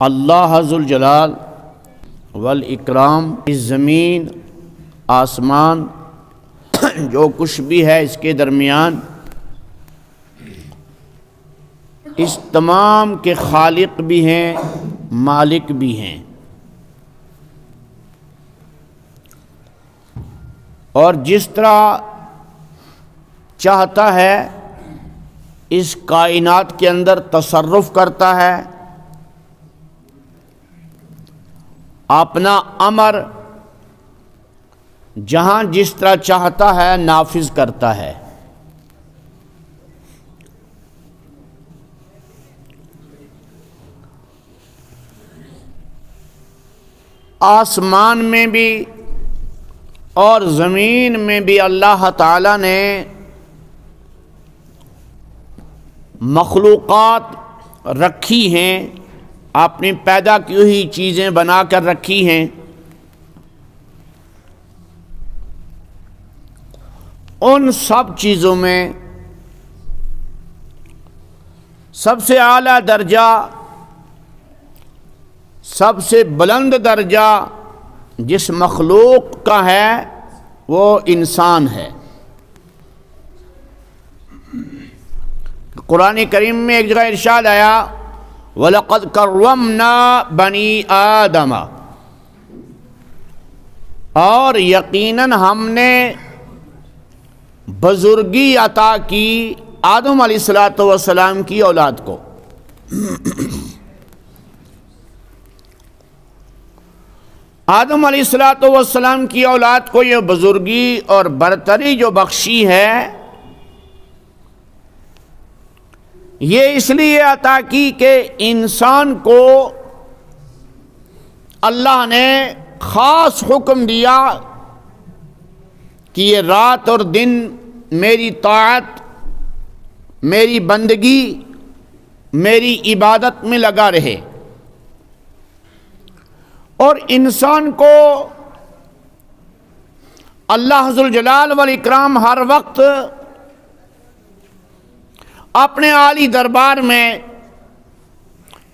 اللہ ذوالجلال والاکرام اس زمین آسمان جو کچھ بھی ہے اس کے درمیان اس تمام کے خالق بھی ہیں، مالک بھی ہیں، اور جس طرح چاہتا ہے اس کائنات کے اندر تصرف کرتا ہے، اپنا امر جہاں جس طرح چاہتا ہے نافذ کرتا ہے۔ آسمان میں بھی اور زمین میں بھی اللہ تعالی نے مخلوقات رکھی ہیں، اپنی پیدا کی ہوئی چیزیں بنا کر رکھی ہیں۔ ان سب چیزوں میں سب سے اعلیٰ درجہ، سب سے بلند درجہ جس مخلوق کا ہے وہ انسان ہے۔ قرآن کریم میں ایک جگہ ارشاد آیا وَلَقَدْ كَرَّمْنَا بَنِي آدَمَ، اور یقیناً ہم نے بزرگی عطا کی آدم علیہ السلام کی اولاد کو۔ آدم علیہ السلام کی اولاد کو یہ بزرگی اور برتری جو بخشی ہے، یہ اس لیے عطا کی کہ انسان کو اللہ نے خاص حکم دیا کہ یہ رات اور دن میری طاعت، میری بندگی، میری عبادت میں لگا رہے، اور انسان کو اللہ ذوالجلال والاکرام ہر وقت اپنے عالی دربار میں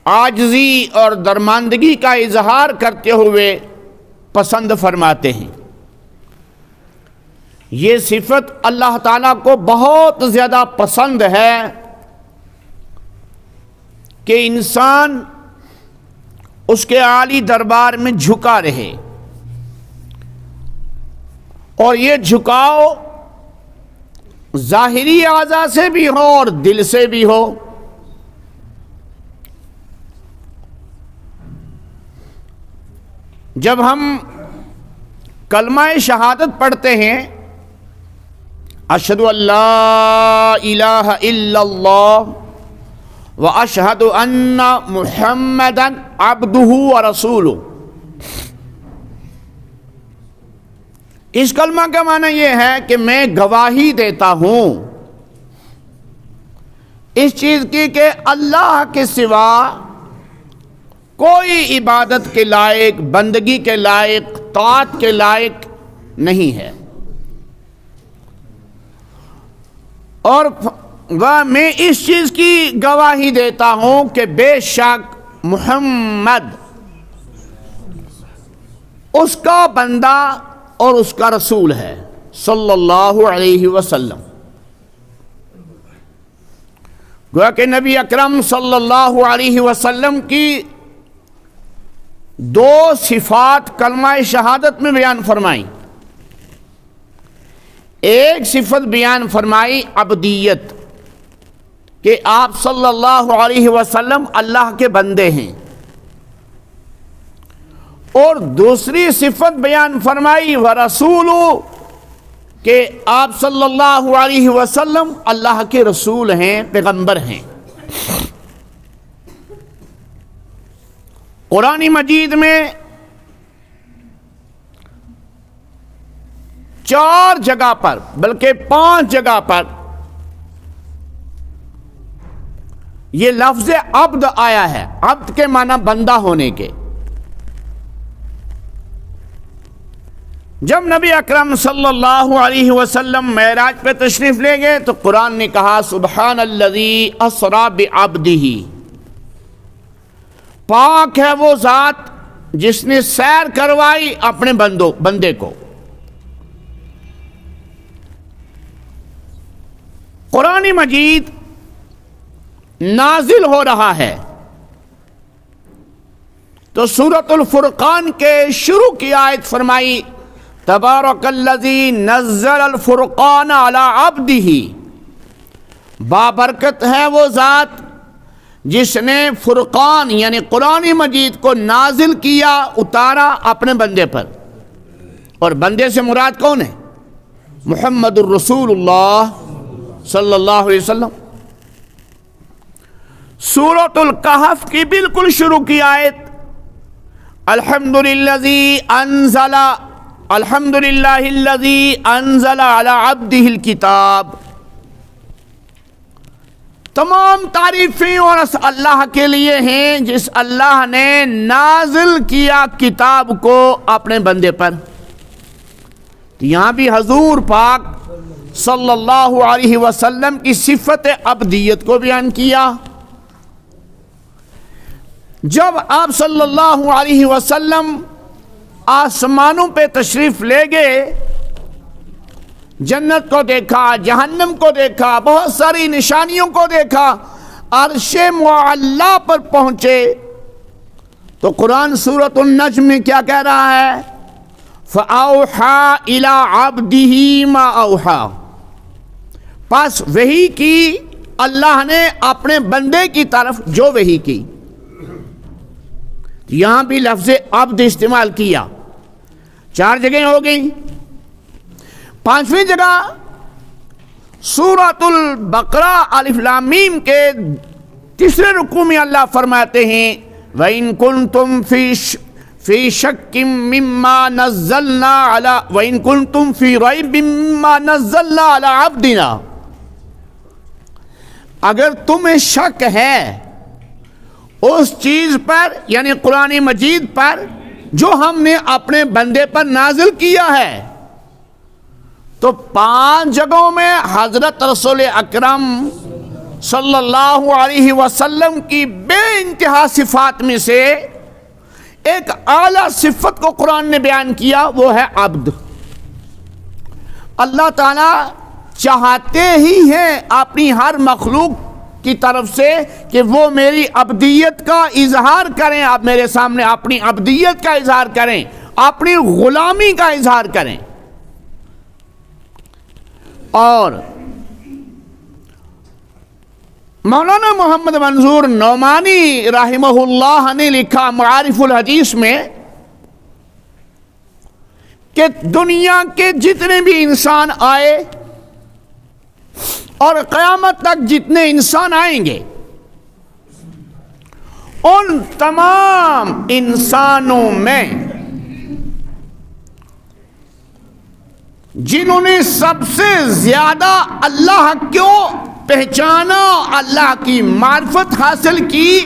عاجزی اور درماندگی کا اظہار کرتے ہوئے پسند فرماتے ہیں۔ یہ صفت اللہ تعالیٰ کو بہت زیادہ پسند ہے کہ انسان اس کے عالی دربار میں جھکا رہے، اور یہ جھکاؤ ظاہری اعضاء سے بھی ہو اور دل سے بھی ہو۔ جب ہم کلمہ شہادت پڑھتے ہیں اشہد ان لا الہ الا اللہ واشہد ان محمدا عبدہ ورسولہ، اس کلمہ کا معنی یہ ہے کہ میں گواہی دیتا ہوں اس چیز کی کہ اللہ کے سوا کوئی عبادت کے لائق، بندگی کے لائق، طاعت کے لائق نہیں ہے، اور میں اس چیز کی گواہی دیتا ہوں کہ بے شک محمد اس کا بندہ اور اس کا رسول ہے صلی اللہ علیہ وسلم۔ گویا کہ نبی اکرم صلی اللہ علیہ وسلم کی دو صفات کلمہ شہادت میں بیان فرمائی۔ ایک صفت بیان فرمائی عبدیت، کہ آپ صلی اللہ علیہ وسلم اللہ کے بندے ہیں، اور دوسری صفت بیان فرمائی ورسول، کہ آپ صلی اللہ علیہ وسلم اللہ کے رسول ہیں، پیغمبر ہیں۔ قرآن مجید میں 4 جگہ پر بلکہ 5 جگہ پر یہ لفظ عبد آیا ہے۔ عبد کے معنی بندہ ہونے کے۔ جب نبی اکرم صلی اللہ علیہ وسلم معراج پہ تشریف لے گئے تو قرآن نے کہا سبحان الذی اسری بعبدہ، پاک ہے وہ ذات جس نے سیر کروائی اپنے بندے کو. قرآن مجید نازل ہو رہا ہے تو سورۃ الفرقان کے شروع کی آیت فرمائی تبارک الذی نزل الفرقان علی عبدہ، بابرکت ہے وہ ذات جس نے فرقان یعنی قرآن مجید کو نازل کیا، اتارا اپنے بندے پر. اور بندے سے مراد کون ہے؟ محمد الرسول اللہ صلی اللہ علیہ وسلم. سورۃ الکہف کی بالکل شروع کی آیت الحمدللہ الذی انزل علی عبدہ الکتاب. تمام تعریفیں اور اللہ کے لیے ہیں جس اللہ نے نازل کیا کتاب کو اپنے بندے پر. یہاں بھی حضور پاک صلی اللہ علیہ وسلم کی صفت عبدیت کو بیان کیا. جب آپ صلی اللہ علیہ وسلم آسمانوں پہ تشریف لے گئے، جنت کو دیکھا، جہنم کو دیکھا، بہت ساری نشانیوں کو دیکھا، عرش معلی پر پہنچے تو قرآن سورۃ النجم میں کیا کہہ رہا ہے؟ فَأَوْحَى إِلَىٰ عَبْدِهِ مَا أَوْحَىٰ. پس وحی کی اللہ نے اپنے بندے کی طرف جو وحی کی. یہاں بھی لفظ عبد استعمال کیا. 4 جگہیں ہو گئیں. 5ویں جگہ سورۃ البقرہ الف لام میم کے 3 رکوع میں اللہ فرماتے ہیں وَإِن كُنتُمْ فِي شَكٍّ مِّمَّا نَزَّلْنَا عَلَىٰ وَإِن كُنتُمْ فِي رَيْبٍ مِّمَّا نَزَّلْنَا عَلَىٰ عَبْدِنَا. اگر تمہیں شک ہے اس چیز پر یعنی قرآن مجید پر جو ہم نے اپنے بندے پر نازل کیا ہے، تو 5 جگہوں میں حضرت رسول اکرم صلی اللہ علیہ وسلم کی بے انتہا صفات میں سے ایک اعلیٰ صفت کو قرآن نے بیان کیا، وہ ہے عبد. اللہ تعالیٰ چاہتے ہی ہیں اپنی ہر مخلوق کی طرف سے کہ وہ میری عبدیت کا اظہار کریں، آپ میرے سامنے اپنی عبدیت کا اظہار کریں، اپنی غلامی کا اظہار کریں. اور مولانا محمد منظور نعمانی رحمہ اللہ نے لکھا معارف الحدیث میں کہ دنیا کے جتنے بھی انسان آئے اور قیامت تک جتنے انسان آئیں گے، ان تمام انسانوں میں جنہوں نے سب سے زیادہ اللہ کو پہچانا، اللہ کی معرفت حاصل کی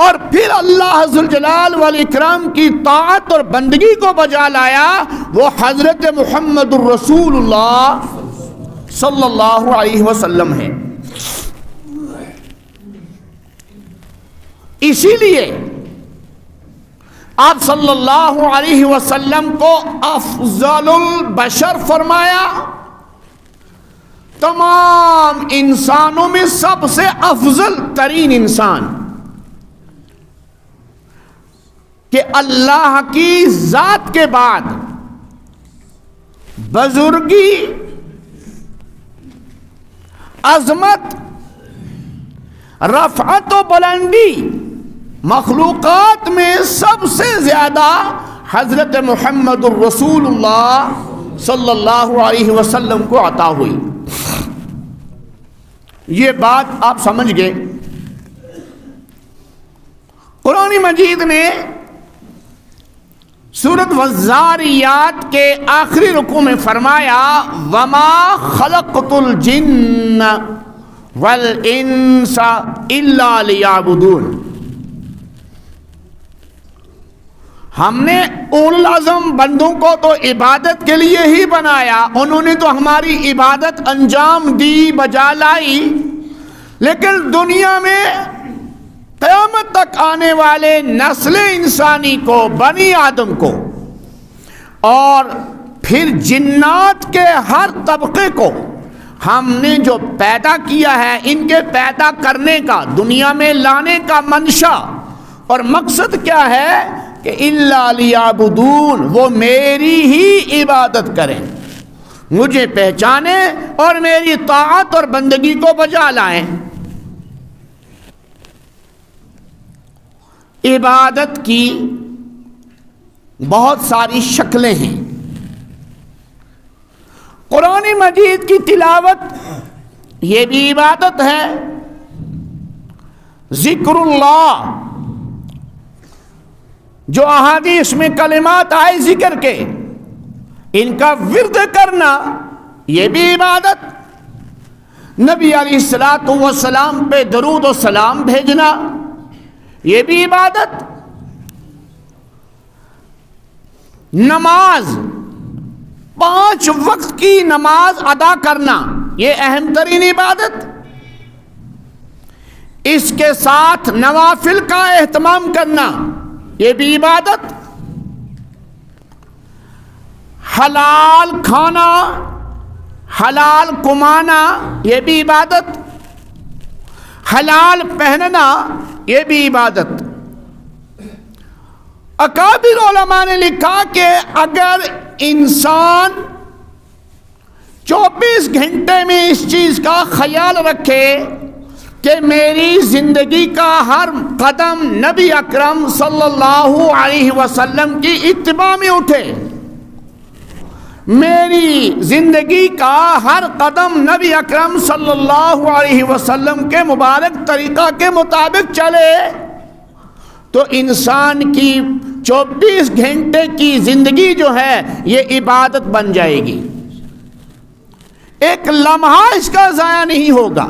اور پھر اللہ ذوالجلال والاکرام کی طاعت اور بندگی کو بجا لایا، وہ حضرت محمد الرسول اللہ صلی اللہ علیہ وسلم ہے. اسی لیے آپ صلی اللہ علیہ وسلم کو افضل البشر فرمایا. تمام انسانوں میں سب سے افضل ترین انسان کہ اللہ کی ذات کے بعد بزرگی، عظمت، رفعت و بلندی مخلوقات میں سب سے زیادہ حضرت محمد الرسول اللہ صلی اللہ علیہ وسلم کو عطا ہوئی. یہ بات آپ سمجھ گئے. قرآن مجید نے سورۃ والذاریات کے آخری رکوع میں فرمایا وما خلقت الجن والانس الا لیعبدون. ہم نے اولو العزم بندوں کو تو عبادت کے لیے ہی بنایا، انہوں نے تو ہماری عبادت انجام دی، بجا لائی، لیکن دنیا میں قیامت تک آنے والے نسل انسانی کو، بنی آدم کو، اور پھر جنات کے ہر طبقے کو ہم نے جو پیدا کیا ہے، ان کے پیدا کرنے کا، دنیا میں لانے کا منشا اور مقصد کیا ہے کہ الا لیعبدون، وہ میری ہی عبادت کریں، مجھے پہچانیں اور میری طاعت اور بندگی کو بجا لائیں۔ عبادت کی بہت ساری شکلیں ہیں۔ قرآن مجید کی تلاوت یہ بھی عبادت ہے، ذکر اللہ، جو احادیث میں کلمات آئے ذکر کے، ان کا ورد کرنا یہ بھی عبادت، نبی علیہ الصلوۃ والسلام پہ درود و سلام بھیجنا یہ بھی عبادت، نماز 5 وقت کی نماز ادا کرنا یہ اہم ترین عبادت، اس کے ساتھ نوافل کا اہتمام کرنا یہ بھی عبادت، حلال کھانا، حلال کمانا یہ بھی عبادت، حلال پہننا یہ بھی عبادت۔ اکابر علماء نے لکھا کہ اگر انسان 24 گھنٹے میں اس چیز کا خیال رکھے کہ میری زندگی کا ہر قدم نبی اکرم صلی اللہ علیہ وسلم کی اتباع میں اٹھے، میری زندگی کا ہر قدم نبی اکرم صلی اللہ علیہ وسلم کے مبارک طریقہ کے مطابق چلے، تو انسان کی 24 گھنٹے کی زندگی جو ہے یہ عبادت بن جائے گی، ایک لمحہ اس کا ضائع نہیں ہوگا۔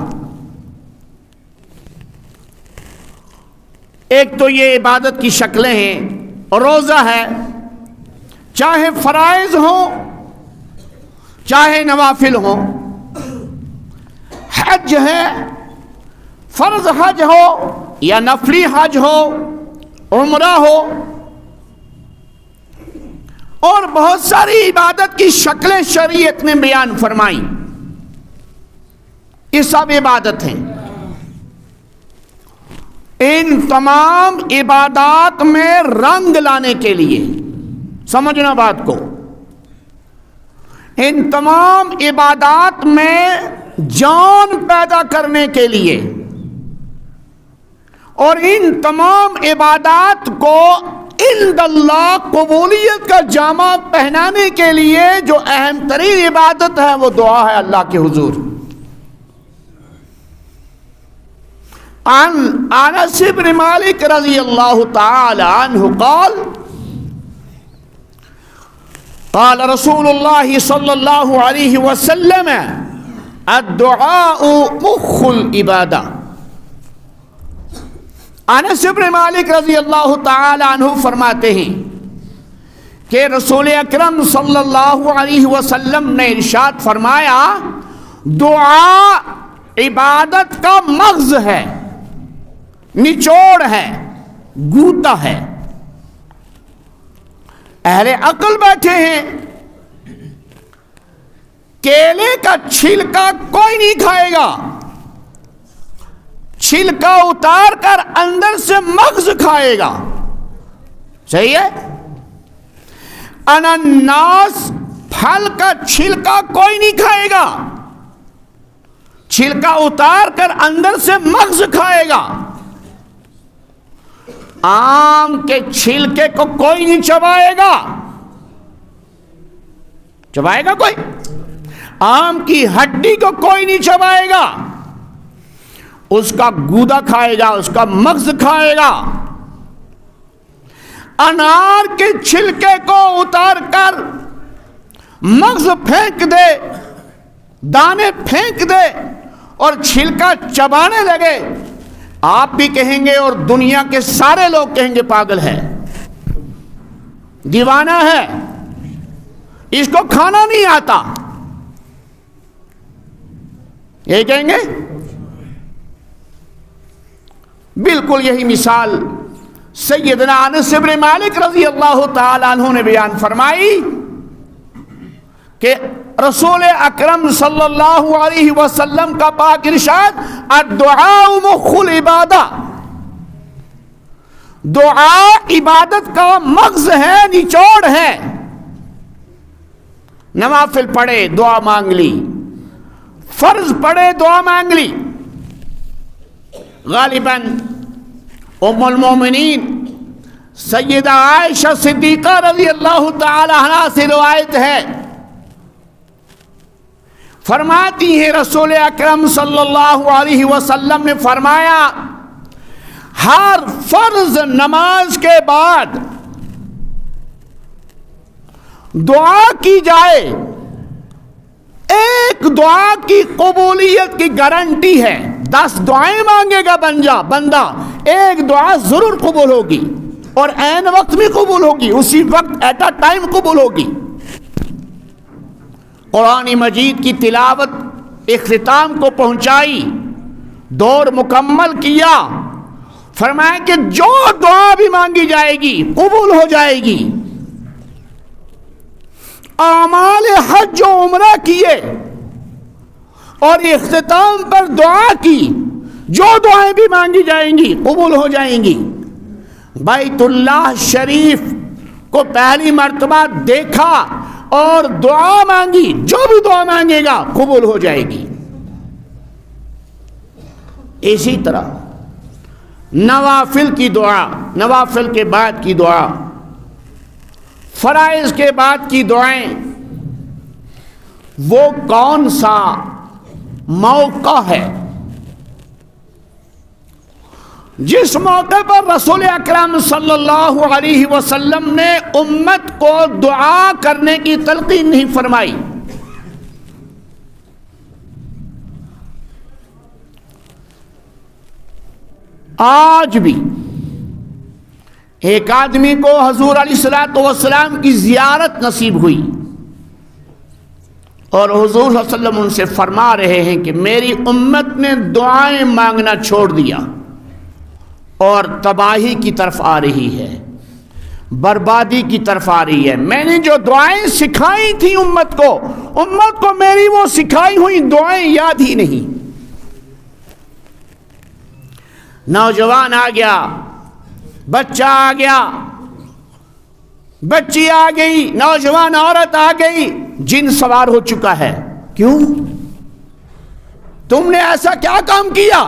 ایک تو یہ عبادت کی شکلیں ہیں، روزہ ہے، چاہے فرائض ہوں چاہے نوافل ہوں، حج ہے، فرض حج ہو یا نفلی حج ہو، عمرہ ہو، اور بہت ساری عبادت کی شکلیں شریعت نے بیان فرمائی، یہ سب عبادت ہیں۔ ان تمام عبادات میں رنگ لانے کے لیے، سمجھنا بات کو، ان تمام عبادات میں جان پیدا کرنے کے لیے اور ان تمام عبادات کو عند اللہ قبولیت کا جامہ پہنانے کے لیے جو اہم ترین عبادت ہے وہ دعا ہے اللہ کے حضور۔ عن انس بن مالک رضی اللہ تعالی عنہ قال قال رسول اللہ صلی اللہ علیہ وسلم الدعاء مخ العبادہ۔ انس بن مالک رضی اللہ تعالی عنہ فرماتے ہیں کہ رسول اکرم صلی اللہ علیہ وسلم نے ارشاد فرمایا، دعا عبادت کا مغز ہے، نچوڑ ہے، گوتا ہے۔ اہل عقل بیٹھے ہیں، کیلے کا چھلکا کوئی نہیں کھائے گا، چھلکا اتار کر اندر سے مغز کھائے گا، صحیح ہے؟ انناس پھل کا چھلکا کوئی نہیں کھائے گا، چھلکا اتار کر اندر سے مغز کھائے گا۔ آم کے چھلکے کو کوئی نہیں چبائے گا، چبائے گا کوئی؟ آم کی ہڈی کو کوئی نہیں چبائے گا، اس کا گودا کھائے گا، اس کا مغز کھائے گا۔ انار کے چھلکے کو اتار کر مغز پھینک دے، دانے پھینک دے اور چھلکا چبانے لگے، آپ بھی کہیں گے اور دنیا کے سارے لوگ کہیں گے پاگل ہے، دیوانہ ہے، اس کو کھانا نہیں آتا، یہ کہیں گے۔ بالکل یہی مثال سیدنا انس بن مالک رضی اللہ تعالی عنہ نے بیان فرمائی کہ رسول اکرم صلی اللہ علیہ وسلم کا پاک ارشاد الدعاء مخ العبادہ، دعا عبادت کا مغز ہے، نچوڑ ہے۔ نوافل پڑھے دعا مانگ لی، فرض پڑھے دعا مانگ لی۔ غالباً ام المومنین سیدہ عائشہ صدیقہ رضی اللہ تعالی عنہا سے روایت ہے، فرماتی ہیں رسول اکرم صلی اللہ علیہ وسلم نے فرمایا ہر فرض نماز کے بعد دعا کی جائے، ایک دعا کی قبولیت کی گارنٹی ہے۔ 10 دعائیں مانگے گا بندہ، ایک دعا ضرور قبول ہوگی اور عین وقت میں قبول ہوگی، اسی وقت ایٹ اے ٹائم قبول ہوگی۔ قرآن مجید کی تلاوت اختتام کو پہنچائی، دور مکمل کیا، فرمایا کہ جو دعا بھی مانگی جائے گی قبول ہو جائے گی۔ اعمال حج و عمرہ کیے اور اختتام پر دعا کی، جو دعائیں بھی مانگی جائیں گی قبول ہو جائیں گی۔ بیت اللہ شریف کو پہلی مرتبہ دیکھا اور دعا مانگی، جو بھی دعا مانگے گا قبول ہو جائے گی۔ اسی طرح نوافل کی دعا، نوافل کے بعد کی دعا، فرائض کے بعد کی دعائیں، وہ کون سا موقع ہے جس موقع پر رسول اکرم صلی اللہ علیہ وسلم نے امت کو دعا کرنے کی تلقین نہیں فرمائی؟ آج بھی ایک آدمی کو حضور علیہ الصلوۃ والسلام کی زیارت نصیب ہوئی اور حضور صلی اللہ علیہ وسلم ان سے فرما رہے ہیں کہ میری امت نے دعائیں مانگنا چھوڑ دیا اور تباہی کی طرف آ رہی ہے، بربادی کی طرف آ رہی ہے۔ میں نے جو دعائیں سکھائی تھیں امت کو میری وہ سکھائی ہوئی دعائیں یاد ہی نہیں۔ نوجوان آ گیا، بچہ آ گیا، بچی آ گئی، نوجوان عورت آ گئی، جن سوار ہو چکا ہے۔ کیوں؟ تم نے ایسا کیا کام کیا؟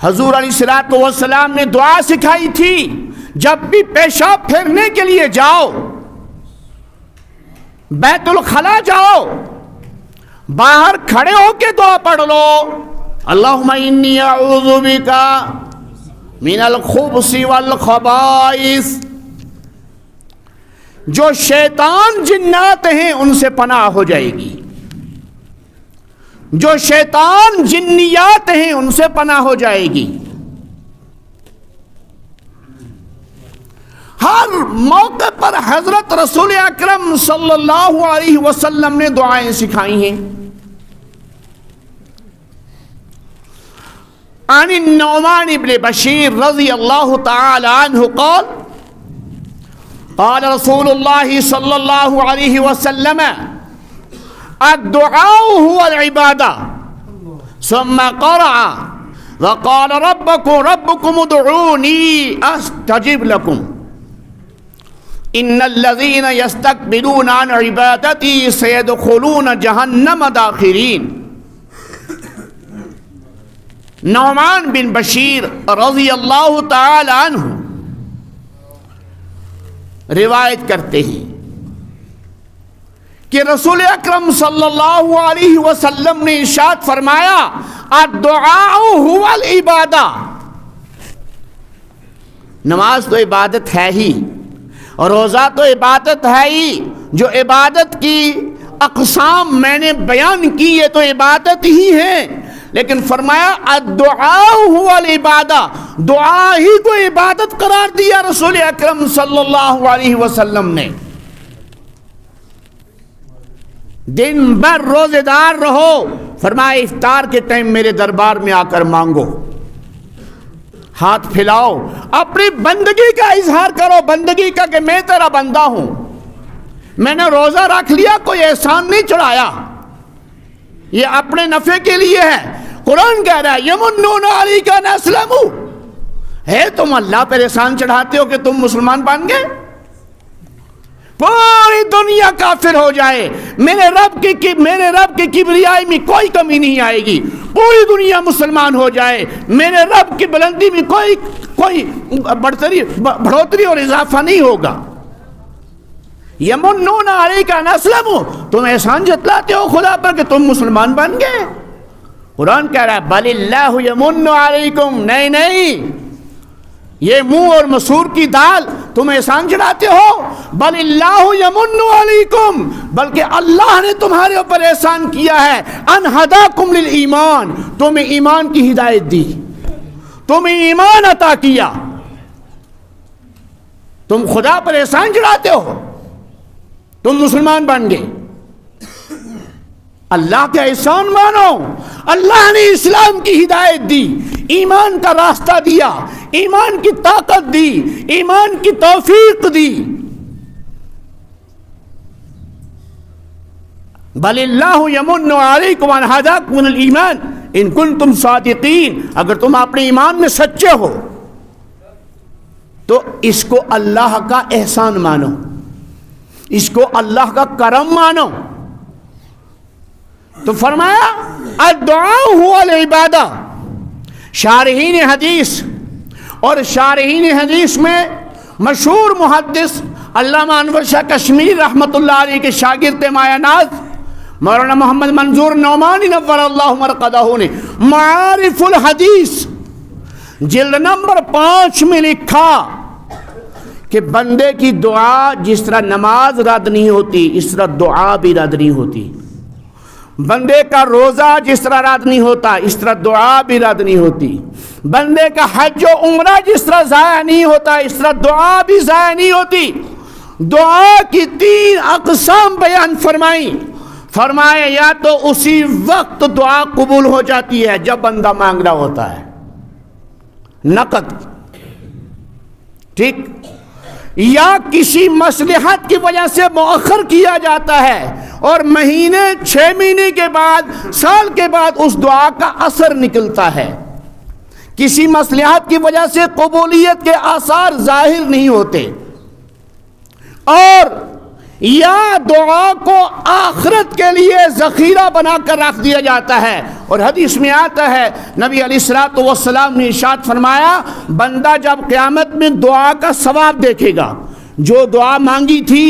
حضور علیہ الصلوۃ والسلام نے دعا سکھائی تھی، جب بھی پیشاب پھیرنے کے لیے جاؤ، بیت الخلا جاؤ، باہر کھڑے ہو کے دعا پڑھ لو، اللہم انی اعوذ بک من الخبث والخبائث۔ جو شیطان جنات ہیں ان سے پناہ ہو جائے گی، جو شیطان جنیات ہیں ان سے پناہ ہو جائے گی۔ ہر موقع پر حضرت رسول اکرم صلی اللہ علیہ وسلم نے دعائیں سکھائی ہیں۔ عن النعمان بن بشیر رضی اللہ تعالی عنہ قال قال رسول اللہ صلی اللہ علیہ وسلم الدعاء هو العبادة ثم قرأ وقال ربكم ادعوني استجب لكم ان الذين يستكبرون عن عبادتي سيدخلون جهنم داخرين۔ نعمان بن بشیر رضی اللہ تعالی عنہ روایت کرتے ہیں کہ رسول اکرم صلی اللہ علیہ وسلم نے ارشاد فرمایا الدعاء هو العبادہ، نماز تو عبادت ہے ہی اور روزہ تو عبادت ہے ہی، جو عبادت کی اقسام میں نے بیان کی یہ تو عبادت ہی ہے، لیکن فرمایا الدعاء هو العبادہ، دعا ہی کو عبادت قرار دیا رسول اکرم صلی اللہ علیہ وسلم نے۔ دن بھر روزے دار رہو، فرمایا افطار کے ٹائم میرے دربار میں آ کر مانگو، ہاتھ پھیلاؤ، اپنی بندگی کا اظہار کرو، بندگی کا کہ میں تیرا بندہ ہوں، میں نے روزہ رکھ لیا، کوئی احسان نہیں چڑھایا، یہ اپنے نفع کے لیے ہے۔ قرآن کہہ رہا ہے یمنون علیک ان اسلموا، ہے تم اللہ پر احسان چڑھاتے ہو کہ تم مسلمان بن گئے؟ پوری دنیا کافر ہو جائے، میرے رب کی کبریائی میں کوئی کمی نہیں آئے گی، پوری دنیا مسلمان ہو جائے، میرے رب کی بلندی میں کوئی بڑھوتری اور اضافہ نہیں ہوگا۔ یمنون علیک ان اسلموا، تم احسان جتلاتے ہو خدا پر کہ تم مسلمان بن گئے۔ قرآن کہہ رہا ہے بل اللہ یمن علیکم، نہیں، یہ منہ اور مسور کی دال تم احسان چڑھاتے ہو، بل اللہ یمن علیکم، بلکہ اللہ نے تمہارے اوپر احسان کیا ہے، ان ہداکم للایمان، تمہیں ایمان کی ہدایت دی، تمہیں ایمان عطا کیا، تم خدا پر احسان چڑھاتے ہو، تم مسلمان بن گئے۔ اللہ کا احسان مانو، اللہ نے اسلام کی ہدایت دی، ایمان کا راستہ دیا، ایمان کی طاقت دی، ایمان کی توفیق دی۔ بل اللہ یمن علیکم ان ہداکم الایمان ان کنتم صادقین، اگر تم اپنے ایمان میں سچے ہو تو اس کو اللہ کا احسان مانو، اس کو اللہ کا کرم مانو۔ تو فرمایا الدعاء هو العبادہ۔ شارحین حدیث اور شارحین حدیث میں مشہور محدث علامہ انور شاہ کشمیری رحمۃ اللہ علیہ کے شاگرد مایہ ناز مولانا محمد منظور نعمانی نور اللہ مرقدہ نے معارف الحدیث جلد نمبر 5 میں لکھا کہ بندے کی دعا جس طرح نماز رد نہیں ہوتی اس طرح دعا بھی رد نہیں ہوتی، بندے کا روزہ جس طرح رد نہیں ہوتا اس طرح دعا بھی رد نہیں ہوتی، بندے کا حج و عمرہ جس طرح ضائع نہیں ہوتا اس طرح دعا بھی ضائع نہیں ہوتی۔ دعا کی 3 اقسام بیان فرمائی، فرمایا یا تو اسی وقت دعا قبول ہو جاتی ہے جب بندہ مانگ رہا ہوتا ہے، نقد، ٹھیک، یا کسی مصلحت کی وجہ سے مؤخر کیا جاتا ہے اور مہینے 6 مہینے کے بعد سال کے بعد اس دعا کا اثر نکلتا ہے، کسی مصلحت کی وجہ سے قبولیت کے آثار ظاہر نہیں ہوتے، اور یا دعا کو آخرت کے لیے ذخیرہ بنا کر رکھ دیا جاتا ہے۔ اور حدیث میں آتا ہے نبی علیہ الصلوۃ والسلام نے ارشاد فرمایا بندہ جب قیامت میں دعا کا ثواب دیکھے گا، جو دعا مانگی تھی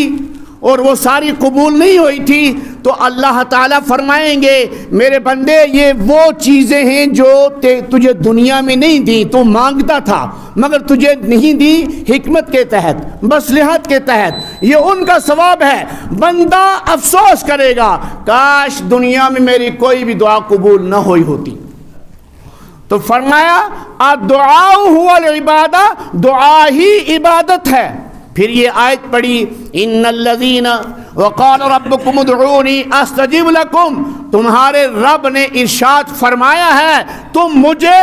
اور وہ ساری قبول نہیں ہوئی تھی تو اللہ تعالیٰ فرمائیں گے میرے بندے یہ وہ چیزیں ہیں جو تجھے دنیا میں نہیں دی، تو مانگتا تھا مگر تجھے نہیں دی، حکمت کے تحت، مصلحت کے تحت، یہ ان کا ثواب ہے۔ بندہ افسوس کرے گا کاش دنیا میں میری کوئی بھی دعا قبول نہ ہوئی ہوتی۔ تو فرمایا الدعاء هو العبادہ، دعا ہی عبادت ہے۔ پھر یہ آیت پڑھی ان الذین وقال ربکم ادعونی استجب لکم، تمہارے رب نے ارشاد فرمایا ہے تم مجھے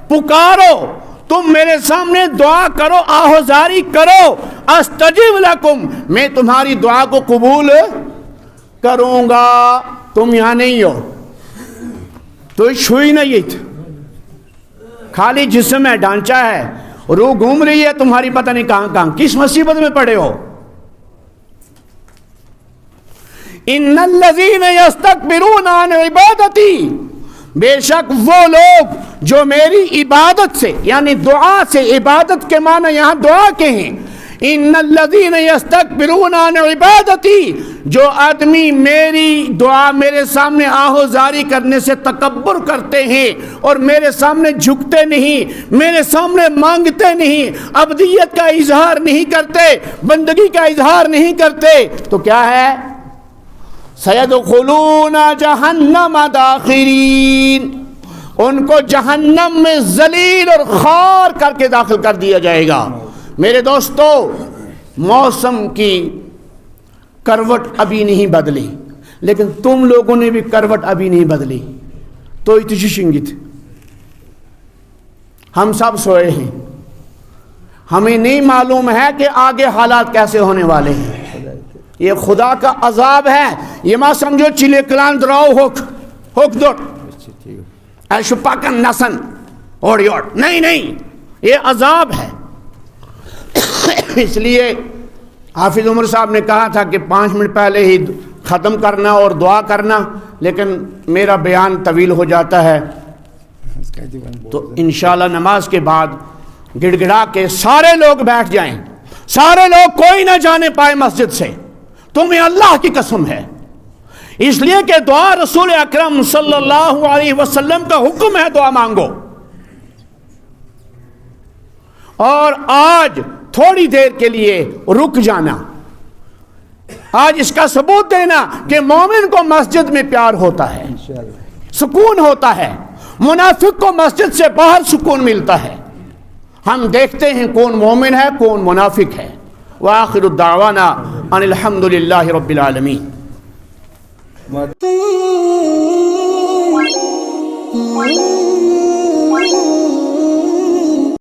پکارو، تم میرے سامنے دعا کرو، آہوزاری کرو، استجب لکم، میں تمہاری دعا کو قبول کروں گا۔ تم یہاں نہیں ہو تو چھوئی نہیں، خالی جسم ہے، ڈھانچہ ہے، روح گھوم رہی ہے تمہاری، پتہ نہیں کہاں کس مصیبت میں پڑے ہو۔ ان الذین یستکبرون عن عبادتی، بے شک وہ لوگ جو میری عبادت سے یعنی دعا سے، عبادت کے معنی یہاں دعا کے ہیں، ان الذین یستکبرون عن عبادتی، جو آدمی میری دعا میرے سامنے آہوزاری کرنے سے تکبر کرتے ہیں اور میرے سامنے جھکتے نہیں، میرے سامنے مانگتے نہیں، عبدیت کا اظہار نہیں کرتے، بندگی کا اظہار نہیں کرتے، تو کیا ہے؟ سیدخلون جہنم داخرین، ان کو جہنم میں ذلیل اور خوار کر کے داخل کر دیا جائے گا۔ میرے دوستو، موسم کی کروٹ ابھی نہیں بدلی، لیکن تم لوگوں نے بھی کروٹ ابھی نہیں بدلی. تو اتشی شنگت ہم سب سوئے ہیں, ہمیں نہیں معلوم ہے کہ آگے حالات کیسے ہونے والے ہیں. یہ خدا کا عذاب ہے. یہ ماں سمجھو چلے کلان دراؤ ہوک دوٹ ایشو پاکن نسن اور یوٹ, نہیں, یہ عذاب ہے. اس لیے حافظ عمر صاحب نے کہا تھا کہ 5 منٹ پہلے ہی ختم کرنا اور دعا کرنا, لیکن میرا بیان طویل ہو جاتا ہے. تو انشاءاللہ نماز کے بعد گڑ گڑا کے سارے لوگ بیٹھ جائیں, سارے لوگ, کوئی نہ جانے پائے مسجد سے. تمہیں اللہ کی قسم ہے, اس لیے کہ دعا رسول اکرم صلی اللہ علیہ وسلم کا حکم ہے, دعا مانگو. اور آج تھوڑی دیر کے لیے رک جانا, آج اس کا ثبوت دینا کہ مومن کو مسجد میں پیار ہوتا ہے, سکون ہوتا ہے. منافق کو مسجد سے باہر سکون ملتا ہے. ہم دیکھتے ہیں کون مومن ہے کون منافق ہے. وآخر الدعوانا ان الحمد للہ رب العالمین.